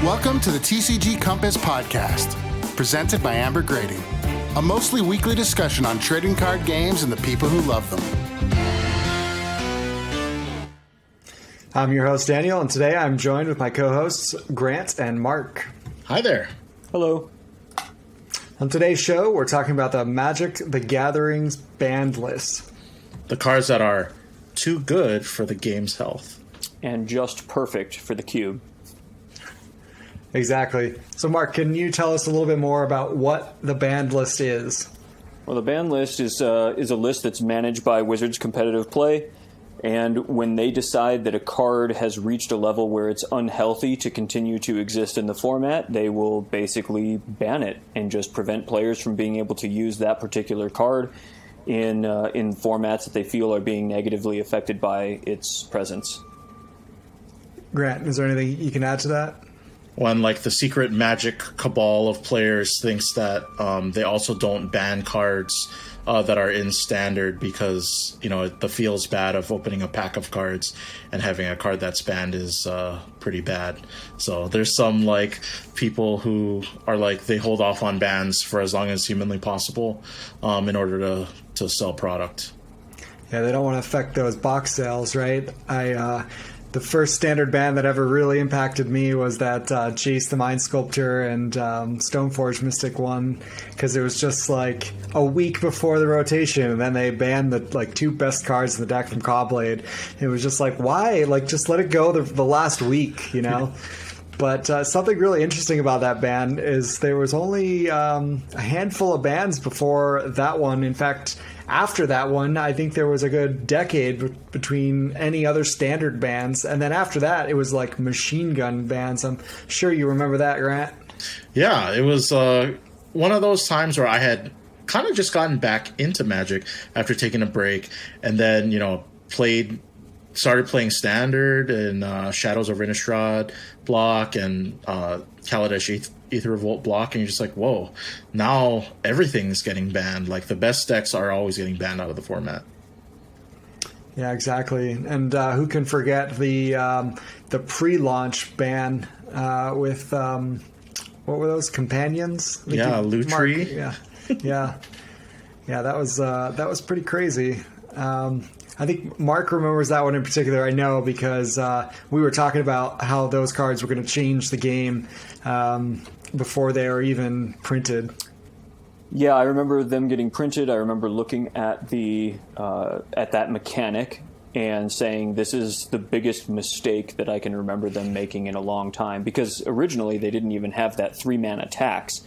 Welcome to the TCG Compass Podcast, presented by Amber Grading, a mostly weekly discussion on trading card games and the people who love them. I'm your host, Daniel, and today I'm joined with my co-hosts, Grant and Mark. Hi there. Hello. On today's show, we're talking about the Magic the Gathering's banned list. The cards that are too good for the game's health. And just perfect for the cube. Exactly. So, Mark, can you tell us a little bit more about what the banned list is? Well, the banned list is a list that's managed by Wizards Competitive Play, and when they decide that a card has reached a level where it's unhealthy to continue to exist in the format, they will basically ban it and just prevent players from being able to use that particular card in formats that they feel are being negatively affected by its presence. Grant, is there anything you can add to that? When like the secret Magic cabal of players thinks that they also don't ban cards that are in standard because, you know, the feels bad of opening a pack of cards and having a card that's banned is pretty bad. So there's some like people who are like they hold off on bans for as long as humanly possible in order to sell product. Yeah, they don't want to affect those box sales, right? The first standard ban that ever really impacted me was that Jace the Mind Sculptor and Stoneforge Mystic one, because it was just like a week before the rotation, and then they banned the like two best cards in the deck from Cobblade. It was just like, why? Like, just let it go the last week, you know? But something really interesting about that ban is there was only a handful of bans before that one. In fact, after that one, I think there was a good decade between any other standard bans. And then after that, it was like machine gun bans. I'm sure you remember that, Grant. Yeah, it was one of those times where I had kind of just gotten back into Magic after taking a break and then, you know, started playing Standard and Shadows over Innistrad block and Kaladesh Aether Revolt block, and you're just like, whoa, now everything's getting banned. Like, the best decks are always getting banned out of the format. Yeah, exactly. And who can forget the pre-launch ban with, what were those, Companions? Yeah, Lutri. Yeah, that was pretty crazy. I think Mark remembers that one in particular, I know, because we were talking about how those cards were going to change the game before they were even printed. Yeah, I remember them getting printed. I remember looking at at that mechanic and saying this is the biggest mistake that I can remember them making in a long time, because originally they didn't even have that 3-mana tax.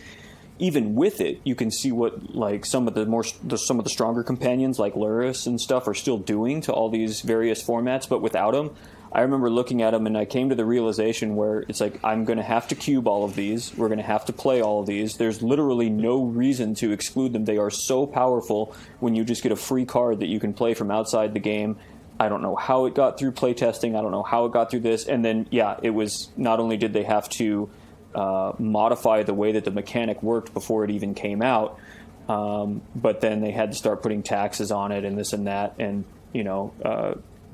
Even with it, you can see what like some of the stronger companions like Luris and stuff are still doing to all these various formats. But without them, I remember looking at them and I came to the realization where it's like, I'm going to have to cube all of these. We're going to have to play all of these. There's literally no reason to exclude them. They are so powerful when you just get a free card that you can play from outside the game. I don't know how it got through playtesting. I don't know how it got through this. And then, yeah, it was not only did they have to modify the way that the mechanic worked before it even came out, but then they had to start putting taxes on it and this and that. And, you know,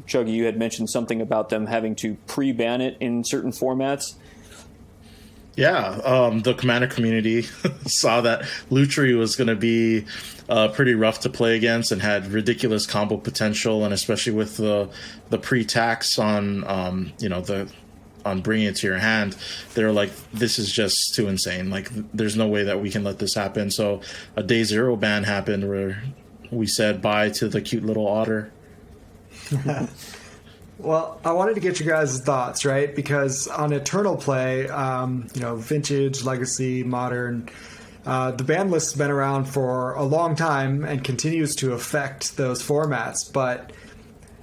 Chuggy, you had mentioned something about them having to pre-ban it in certain formats. Yeah, the Commander community saw that Lutri was going to be pretty rough to play against and had ridiculous combo potential, and especially with the pre-tax on on bringing it to your hand, they're like, this is just too insane. Like, there's no way that we can let this happen. So a day zero ban happened where we said bye to the cute little otter. Well, I wanted to get you guys' thoughts, right? Because on Eternal Play, Vintage, Legacy, Modern, the ban list has been around for a long time and continues to affect those formats. But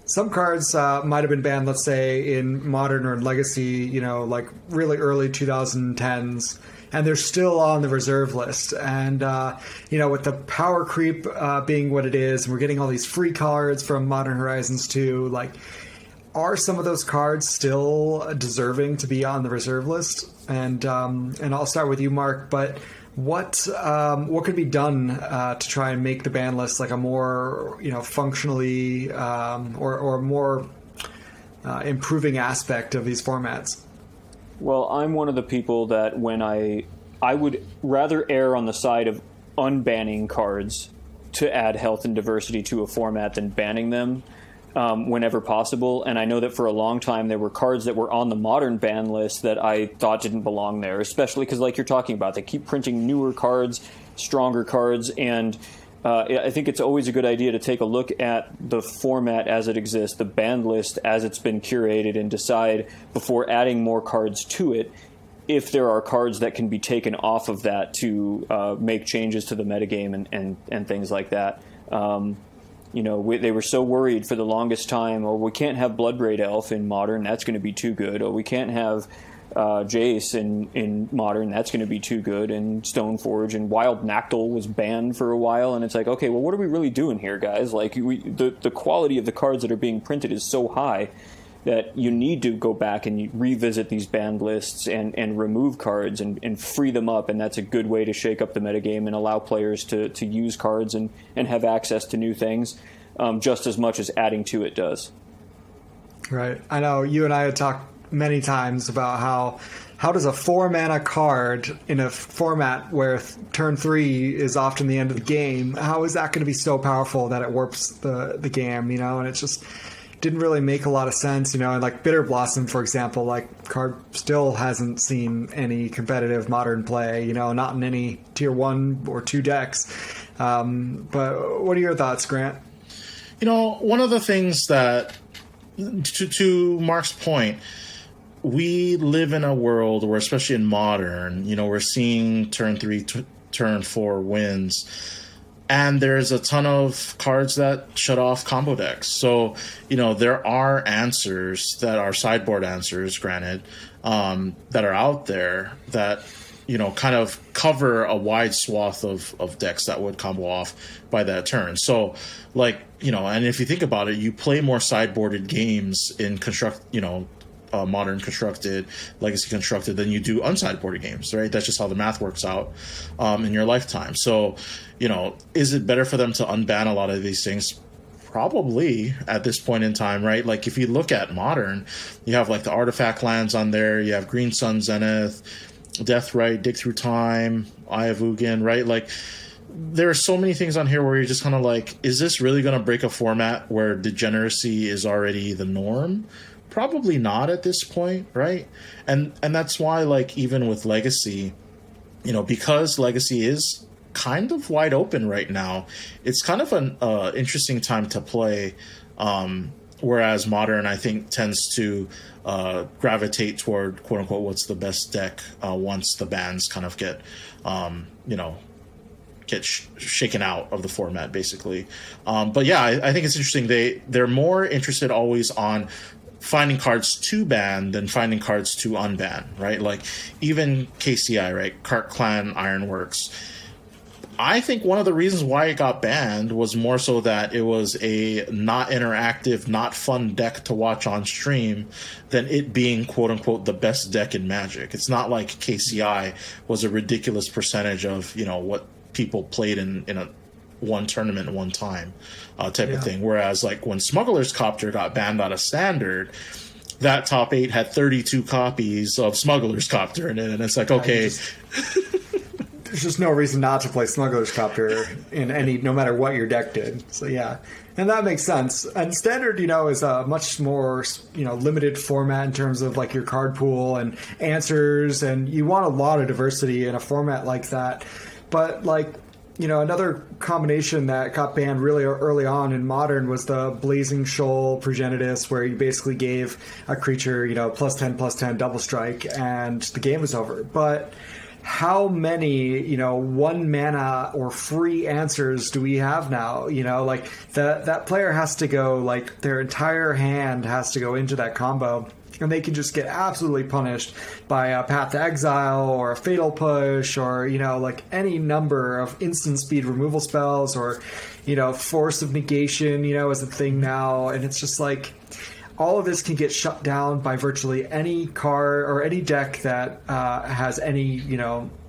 some cards might have been banned, let's say, in Modern or Legacy, like really early 2010s, and they're still on the reserve list. And, with the power creep being what it is, and we're getting all these free cards from Modern Horizons 2, like, are some of those cards still deserving to be on the reserve list? And I'll start with you, Mark, but what could be done to try and make the ban list like a more functionally or more improving aspect of these formats? Well, I'm one of the people that when I would rather err on the side of unbanning cards to add health and diversity to a format than banning them whenever possible. And I know that for a long time there were cards that were on the modern ban list that I thought didn't belong there, especially because, like you're talking about, they keep printing newer cards, stronger cards, and I think it's always a good idea to take a look at the format as it exists, the ban list as it's been curated, and decide before adding more cards to it if there are cards that can be taken off of that to make changes to the metagame and things like that. They were so worried for the longest time, oh, we can't have Bloodbraid Elf in Modern, that's going to be too good. Oh, we can't have Jace in Modern, that's going to be too good. And Stoneforge and Wild Nactyl was banned for a while, and it's like, okay, well, what are we really doing here, guys? Like, the quality of the cards that are being printed is so high that you need to go back and revisit these banned lists and remove cards and free them up, and that's a good way to shake up the metagame and allow players to use cards and have access to new things just as much as adding to it does. Right. I know you and I had talked many times about how does a 4-mana card in a format where turn 3 is often the end of the game, how is that going to be so powerful that it warps the game, and it just didn't really make a lot of sense, and like Bitter Blossom, for example, like card still hasn't seen any competitive modern play, not in any tier 1 or 2 decks. But what are your thoughts, Grant? One of the things that, to Mark's point, we live in a world where, especially in Modern, we're seeing turn 3, turn 4 wins. And there's a ton of cards that shut off combo decks. So, there are answers that are sideboard answers, granted, that are out there that, kind of cover a wide swath of decks that would combo off by that turn. So, and if you think about it, you play more sideboarded games in Modern constructed, Legacy constructed than you do unsideboarded games, right? That's just how the math works out in your lifetime. So, is it better for them to unban a lot of these things? Probably at this point in time, right? Like if you look at Modern, you have like the artifact lands on there, you have Green Sun Zenith, Deathrite, Dig Through Time, Eye of Ugin, right? Like there are so many things on here where you're just kind of like, is this really going to break a format where degeneracy is already the norm? Probably not at this point, right? And that's why, like, even with Legacy, because Legacy is kind of wide open right now, it's kind of an interesting time to play, whereas Modern, I think, tends to gravitate toward, quote-unquote, what's the best deck once the bans kind of get shaken out of the format, basically. But yeah, I think it's interesting. They're more interested always on finding cards to ban than finding cards to unban, right? Like even KCI, right? Cart Clan Ironworks. I think one of the reasons why it got banned was more so that it was a not interactive, not fun deck to watch on stream than it being, quote unquote, the best deck in Magic. It's not like KCI was a ridiculous percentage of, what people played in a one tournament one time type of thing. Whereas like when Smugglers Chopper got banned out of Standard, that top 8 had 32 copies of Smugglers Chopper in it, and it's like, okay. There's just no reason not to play Smugglers Chopper in no matter what your deck did. So yeah, and that makes sense. And Standard, is a much more, limited format in terms of like your card pool and answers, and you want a lot of diversity in a format like that. But like, another combination that got banned really early on in Modern was the Blazing Shoal Progenitus, where you basically gave a creature, +10/+10 double strike, and the game was over. But how many, 1 mana or free answers do we have now? Like that player has to go, like their entire hand has to go into that combo, and they can just get absolutely punished by a Path to Exile or a Fatal Push or, like any number of instant speed removal spells or, Force of Negation, is a thing now. And it's just like all of this can get shut down by virtually any card or any deck that has any,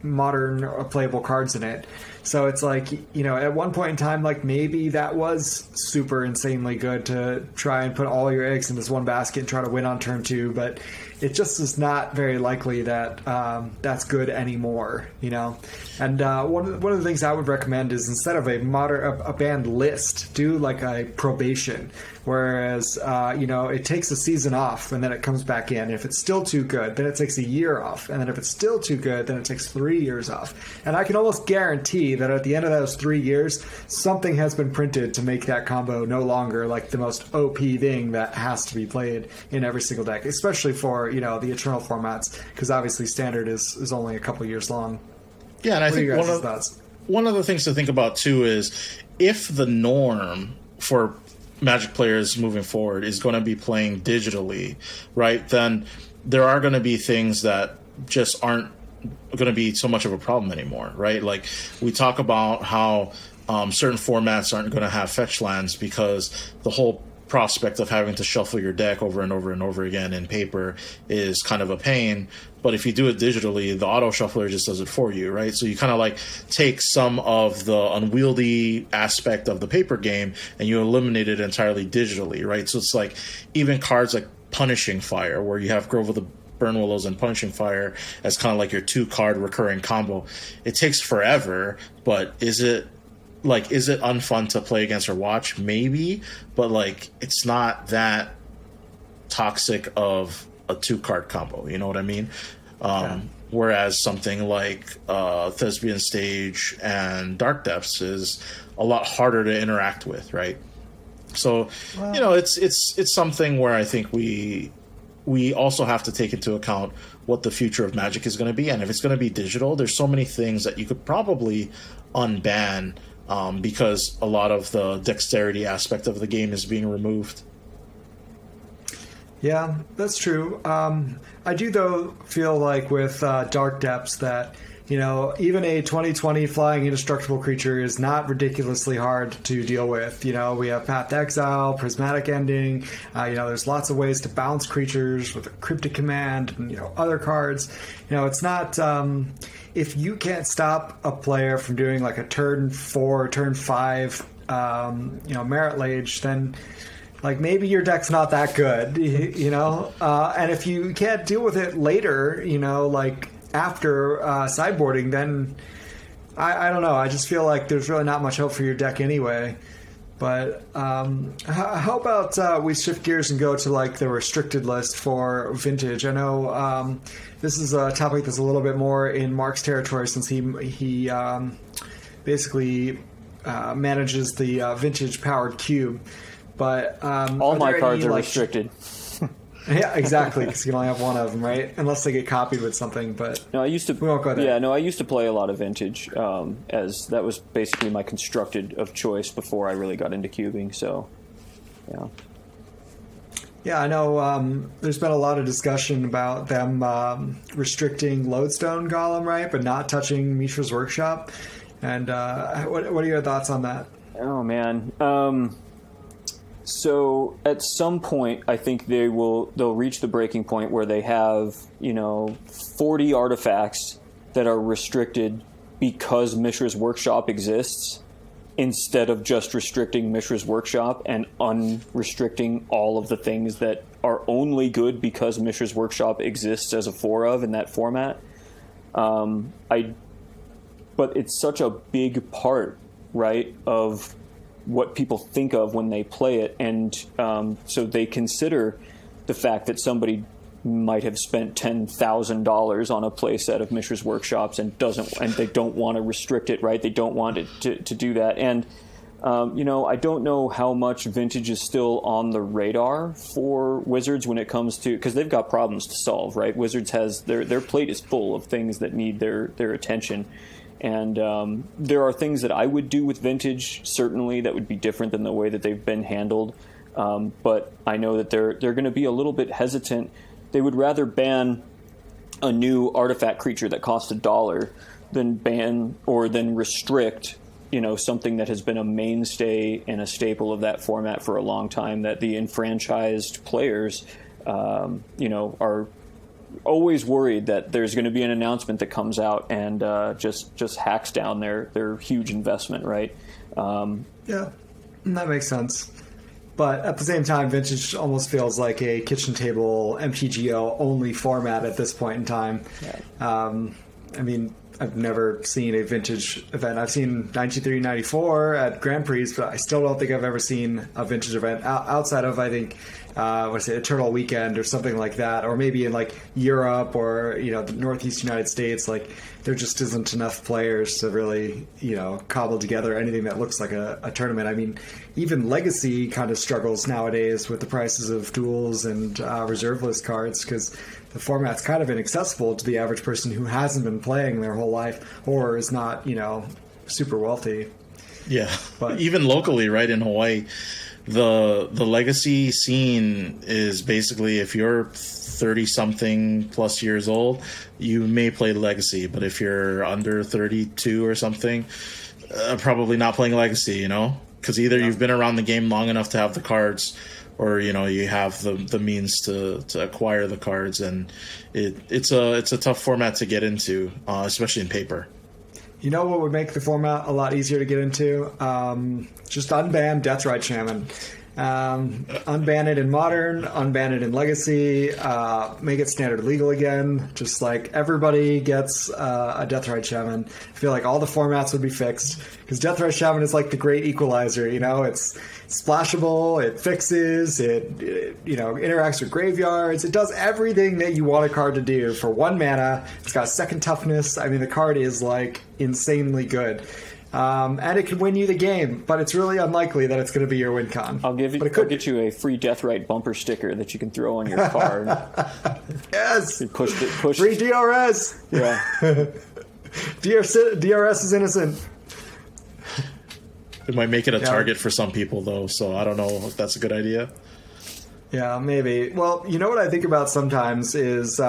modern playable cards in it. So it's like, at one point in time, like maybe that was super insanely good to try and put all your eggs in this one basket and try to win on turn 2, but it just is not very likely that that's good anymore, And one of the things I would recommend is instead of a banned list, do like a probation, whereas it takes a season off and then it comes back in. If it's still too good, then it takes a year off, and then if it's still too good, then it takes 3 years off. And I can almost guarantee that at the end of those 3 years, something has been printed to make that combo no longer like the most OP thing that has to be played in every single deck, especially for the Eternal formats, because obviously Standard is only a couple years long. Yeah, and I think one of the things to think about too is if the norm for Magic players moving forward is going to be playing digitally, right, then there are going to be things that just aren't going to be so much of a problem anymore, right? Like we talk about how certain formats aren't going to have fetch lands because the whole prospect of having to shuffle your deck over and over and over again in paper is kind of a pain. But if you do it digitally, the auto shuffler just does it for you, right? So you kind of like take some of the unwieldy aspect of the paper game and you eliminate it entirely digitally, right? So it's like even cards like Punishing Fire, where you have Grove of the Burn Willows and Punishing Fire as kind of like your 2-card recurring combo. It takes forever, but is it unfun to play against or watch? Maybe, but like it's not that toxic of a 2-card combo, you know what I mean? Whereas something like Thespian Stage and Dark Depths is a lot harder to interact with, right? So, it's something where I think we also have to take into account what the future of Magic is going to be, and if it's going to be digital, there's so many things that you could probably unban because a lot of the dexterity aspect of the game is being removed. Yeah, that's true. I do, though, feel like with Dark Depths that, even a 2020 flying indestructible creature is not ridiculously hard to deal with. We have Path to Exile, Prismatic Ending. There's lots of ways to bounce creatures with a Cryptic Command and, other cards. It's not... if you can't stop a player from doing like a turn 4, turn 5, Merit Lage, then... like maybe your deck's not that good, and if you can't deal with it later, like after sideboarding, then I don't know. I just feel like there's really not much hope for your deck anyway. But how about we shift gears and go to like the restricted list for Vintage? I know this is a topic that's a little bit more in Mark's territory since he basically manages the Vintage powered cube. But all my cards are restricted. Yeah, exactly, because you can only have one of them, right? Unless they get copied with something. But no, I used to. We won't go there. Yeah, no, I used to play a lot of Vintage, as that was basically my constructed of choice before I really got into cubing. So, yeah. Yeah, I know. There's been a lot of discussion about them restricting Lodestone Golem, right, but not touching Mishra's Workshop. And what are your thoughts on that? Oh man. So at some point, I think they'll reach the breaking point where they have 40 artifacts that are restricted because Mishra's Workshop exists, instead of just restricting Mishra's Workshop and unrestricting all of the things that are only good because Mishra's Workshop exists as a 4 of in that format. But it's such a big part, right, of what people think of when they play it, and so they consider the fact that somebody might have spent $10,000 on a playset of Mishra's Workshops and they don't want to restrict it, right? They don't want it to do that, and I don't know how much Vintage is still on the radar for Wizards when it comes to, because they've got problems to solve, right? Wizards has their plate is full of things that need their attention. And there are things that I would do with Vintage, certainly, that would be different than the way that they've been handled. But I know that they're going to be a little bit hesitant. They would rather ban a new artifact creature that costs $1 than ban or than restrict, something that has been a mainstay and a staple of that format for a long time, that the enfranchised players, are always worried that there's going to be an announcement that comes out and just hacks down their huge investment, right? Yeah, that makes sense. But at the same time, Vintage almost feels like a kitchen table MTGO only format at this point in time. Yeah. I mean, I've never seen a Vintage event. I've seen 93, 94 at Grand Prix, but I still don't think I've ever seen a Vintage event outside of, I think, Eternal Weekend or something like that, or maybe in like Europe or the Northeast United States. Like there just isn't enough players to really cobble together anything that looks like a tournament. I mean, even Legacy kind of struggles nowadays with the prices of duels and reserve list cards because the format's kind of inaccessible to the average person who hasn't been playing their whole life or is not super wealthy. Yeah, but even locally, right, in Hawaii, the legacy scene is basically if you're 30-something plus years old, you may play legacy, but if you're under 32 or something, probably not playing legacy, because either you've been around the game long enough to have the cards, or you have the means to acquire the cards, and it's a tough format to get into, especially in paper. You know what would make the format a lot easier to get into? Just unban Deathrite Shaman. Unban it in Modern, unban it in Legacy, make it standard legal again. Just like everybody gets a Deathrite Shaman. I feel like all the formats would be fixed because Deathrite Shaman is like the great equalizer. It's splashable, it fixes, it interacts with graveyards. It does everything that you want a card to do for 1 mana. It's got second toughness. I mean, the card is like insanely good. And it can win you the game, but it's really unlikely that it's going to be your win con. I'll get you a free Deathrite bumper sticker that you can throw on your card. Yes! Push. Free DRS! Yeah. DRS is innocent. It might make it a target for some people, though, so I don't know if that's a good idea. Yeah, maybe. Well, you know what I think about sometimes is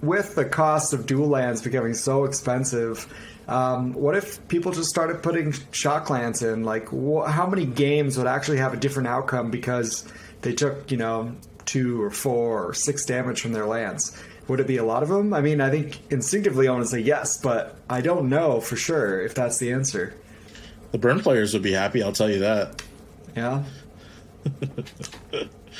with the cost of dual lands becoming so expensive, what if people just started putting shock lands in? Like, how many games would actually have a different outcome because they took, 2 or 4 or 6 damage from their lands? Would it be a lot of them? I mean, I think instinctively I want to say yes, but I don't know for sure if that's the answer. The burn players would be happy, I'll tell you that. Yeah?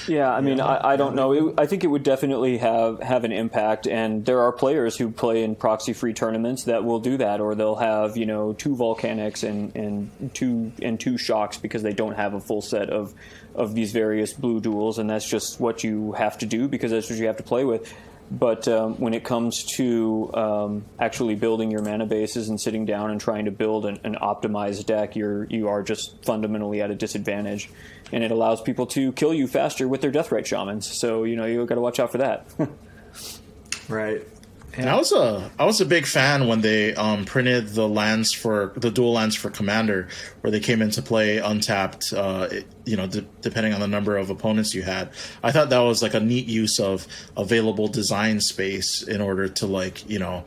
Yeah, I mean, I don't know. I think it would definitely have an impact, and there are players who play in proxy-free tournaments that will do that, or they'll have 2 volcanics and 2 shocks because they don't have a full set of these various blue duels, and that's just what you have to do because that's what you have to play with. But when it comes to actually building your mana bases and sitting down and trying to build an optimized deck, you are just fundamentally at a disadvantage, and it allows people to kill you faster with their Deathrite Shamans. So you got to watch out for that. Right. And I was a big fan when they printed the lands for the dual lands for Commander, where they came into play untapped. Depending on the number of opponents you had. I thought that was like a neat use of available design space in order to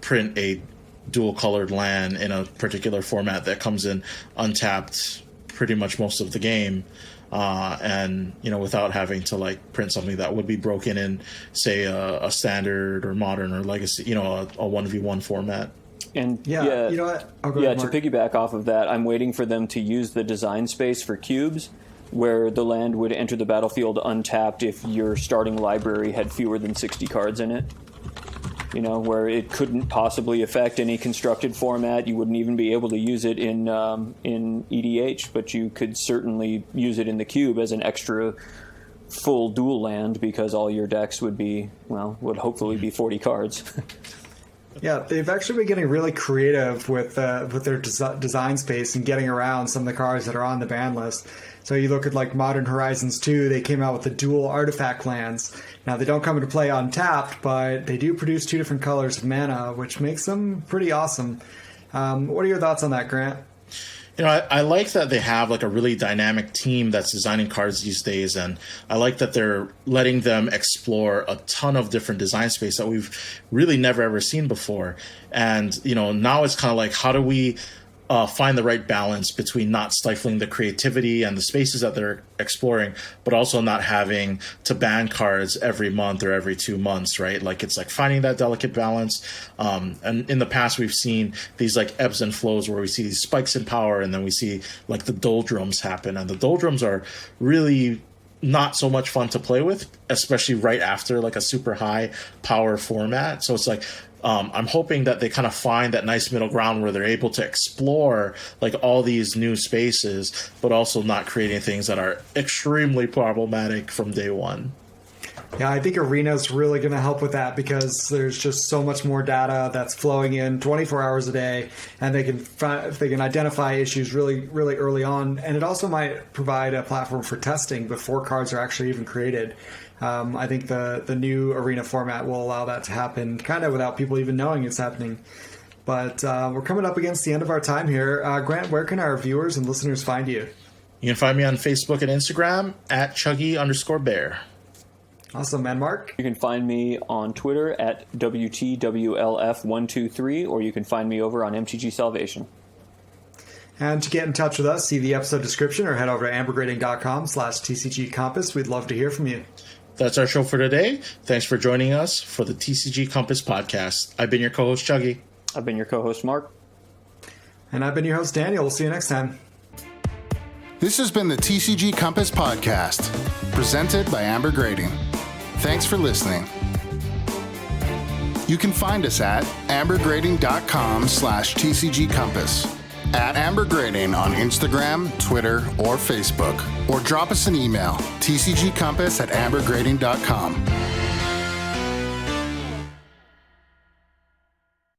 print a dual colored land in a particular format that comes in untapped pretty much most of the game. And without having to print something that would be broken in, say, a standard or modern or legacy, a 1v1 format. And you know what? To piggyback off of that, I'm waiting for them to use the design space for cubes, where the land would enter the battlefield untapped if your starting library had fewer than 60 cards in it. Where it couldn't possibly affect any constructed format. You wouldn't even be able to use it in EDH, but you could certainly use it in the cube as an extra full dual land because all your decks would hopefully be 40 cards. Yeah, they've actually been getting really creative with their design space and getting around some of the cards that are on the ban list. So you look at Modern Horizons 2, they came out with the dual artifact lands. Now, they don't come into play untapped, but they do produce 2 different colors of mana, which makes them pretty awesome. What are your thoughts on that, Grant? I like that they have a really dynamic team that's designing cards these days, and I like that they're letting them explore a ton of different design space that we've really never ever seen before. And now it's kind of how do we find the right balance between not stifling the creativity and the spaces that they're exploring, but also not having to ban cards every month or every 2 months, right? Like it's like finding that delicate balance. And in the past, we've seen these like ebbs and flows where we see these spikes in power, and then we see like the doldrums happen. And the doldrums are really not so much fun to play with, especially right after like a super high power format. So it's like, I'm hoping that they kind of find that nice middle ground where they're able to explore like all these new spaces, but also not creating things that are extremely problematic from day one. Yeah, I think Arena's really going to help with that because there's just so much more data that's flowing in 24 hours a day, and they can identify issues really, really early on. And it also might provide a platform for testing before cards are actually even created. I think the new Arena format will allow that to happen kind of without people even knowing it's happening. But we're coming up against the end of our time here. Grant, where can our viewers and listeners find you? You can find me on Facebook and Instagram at Chuggy_Bear. Awesome. And Mark? You can find me on Twitter at WTWLF123, or you can find me over on MTG Salvation. And to get in touch with us, see the episode description or head over to ambergrading.com/TCG Compass. We'd love to hear from you. That's our show for today. Thanks for joining us for the TCG Compass podcast. I've been your co-host, Chuggy. I've been your co-host, Mark. And I've been your host, Daniel. We'll see you next time. This has been the TCG Compass podcast, presented by Amber Grading. Thanks for listening. You can find us at ambergrading.com/TCG Compass, at Amber Grading on Instagram, Twitter, or Facebook, or drop us an email, tcgcompass@ambergrading.com.